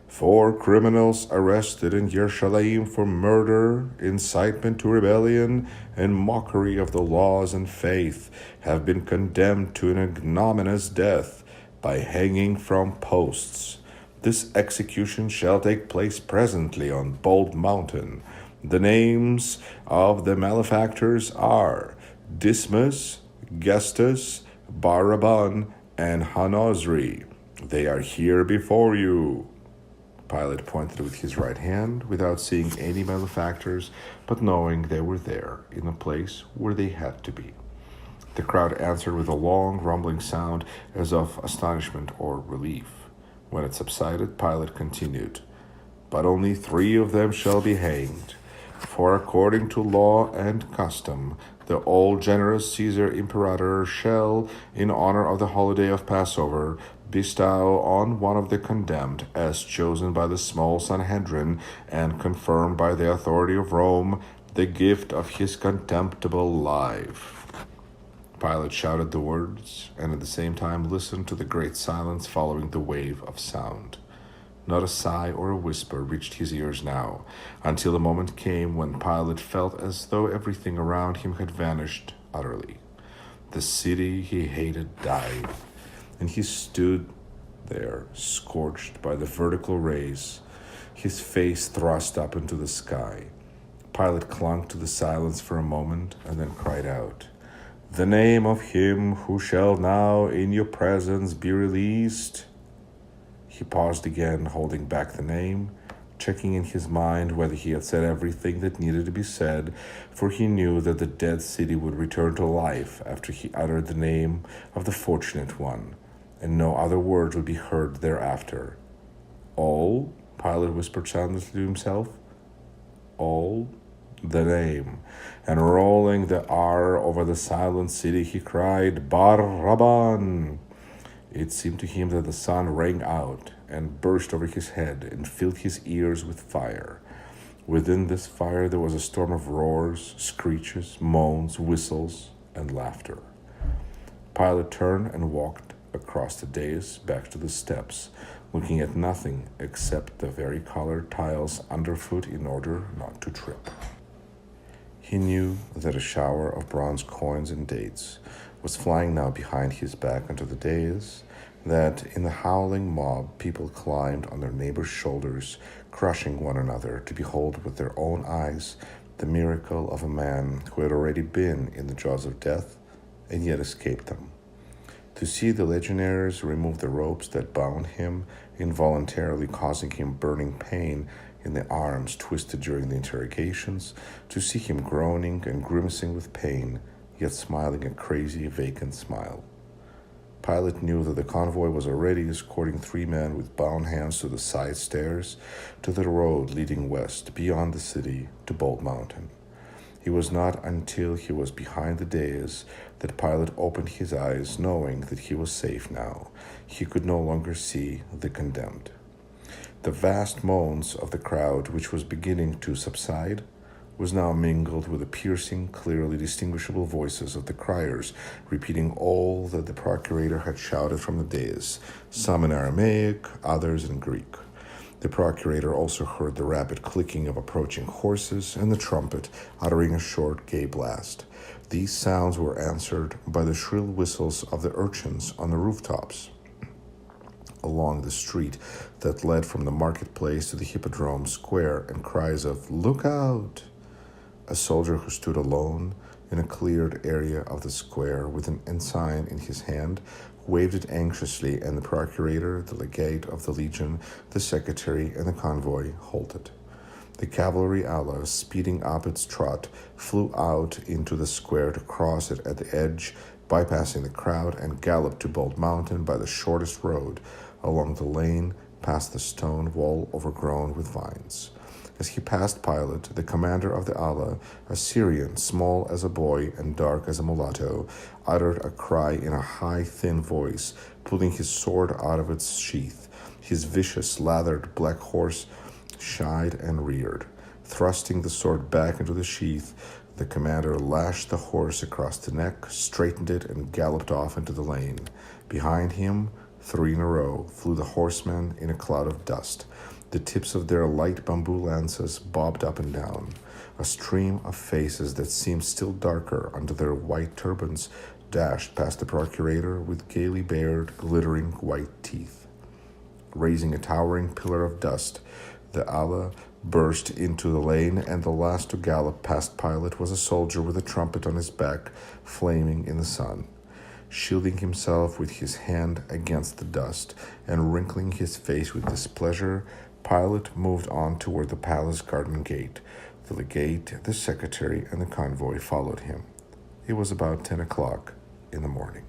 4 criminals arrested in Jerusalem for murder, incitement to rebellion, and mockery of the laws and faith have been condemned to an ignominious death by hanging from posts. This execution shall take place presently on Bald Mountain. The names of the malefactors are Dismas, Gestas, Bar-Rabban, and Ha-Nozri. They are here before you. Pilate pointed with his right hand, without seeing any malefactors, but knowing they were there, in a place where they had to be. The crowd answered with a long, rumbling sound, as of astonishment or relief. When it subsided, Pilate continued, "But only 3 of them shall be hanged. For according to law and custom, the all generous Caesar Imperator shall, in honor of the holiday of Passover, bestow on one of the condemned, as chosen by the small Sanhedrin and confirmed by the authority of Rome, the gift of his contemptible life." Pilate shouted the words, and at the same time listened to the great silence following the wave of sound. Not a sigh or a whisper reached his ears now, until the moment came when Pilate felt as though everything around him had vanished utterly. The city he hated died, and he stood there, scorched by the vertical rays, his face thrust up into the sky. Pilate clung to the silence for a moment, and then cried out, "The name of him who shall now in your presence be released." He paused again, holding back the name, checking in his mind whether he had said everything that needed to be said, for he knew that the dead city would return to life after he uttered the name of the fortunate one, and no other words would be heard thereafter. "All?" Pilate whispered soundlessly to himself. "All?" The name, and rolling the R over the silent city, he cried, "Barabbas!" It seemed to him that the sun rang out and burst over his head and filled his ears with fire. Within this fire there was a storm of roars, screeches, moans, whistles, and laughter. Pilate turned and walked across the dais back to the steps, looking at nothing except the vari-colored tiles underfoot in order not to trip. He knew that a shower of bronze coins and dates was flying now behind his back onto the dais, that in the howling mob people climbed on their neighbors' shoulders, crushing one another to behold with their own eyes the miracle of a man who had already been in the jaws of death and yet escaped them. To see the legionaries remove the ropes that bound him, involuntarily causing him burning pain in the arms twisted during the interrogations, to see him groaning and grimacing with pain, yet smiling a crazy, vacant smile. Pilate knew that the convoy was already escorting 3 men with bound hands to the side stairs to the road leading west beyond the city to Bald Mountain. It was not until he was behind the dais that Pilate opened his eyes, knowing that he was safe now. He could no longer see the condemned. The vast moans of the crowd, which was beginning to subside, was now mingled with the piercing, clearly distinguishable voices of the criers, repeating all that the procurator had shouted from the dais, some in Aramaic, others in Greek. The procurator also heard the rapid clicking of approaching horses and the trumpet uttering a short, gay blast. These sounds were answered by the shrill whistles of the urchins on the rooftops along the street that led from the marketplace to the Hippodrome Square, and cries of "Look out!" A soldier who stood alone in a cleared area of the square with an ensign in his hand waved it anxiously, and the procurator, the legate of the legion, the secretary, and the convoy halted. The cavalry ala, speeding up its trot, flew out into the square to cross it at the edge, bypassing the crowd, and galloped to Bald Mountain by the shortest road, along the lane, past the stone wall overgrown with vines. As he passed Pilate, the commander of the ala, a Syrian, small as a boy and dark as a mulatto, uttered a cry in a high, thin voice, pulling his sword out of its sheath. His vicious, lathered black horse shied and reared. Thrusting the sword back into the sheath, the commander lashed the horse across the neck, straightened it, and galloped off into the lane. Behind him, 3 in a row, flew the horsemen in a cloud of dust. The tips of their light bamboo lances bobbed up and down. A stream of faces that seemed still darker under their white turbans dashed past the procurator with gaily bared, glittering white teeth. Raising a towering pillar of dust, the ala burst into the lane, and the last to gallop past Pilate was a soldier with a trumpet on his back, flaming in the sun. Shielding himself with his hand against the dust and wrinkling his face with displeasure, Pilate moved on toward the palace garden gate. The legate, the secretary, and the convoy followed him. It was about 10 o'clock in the morning.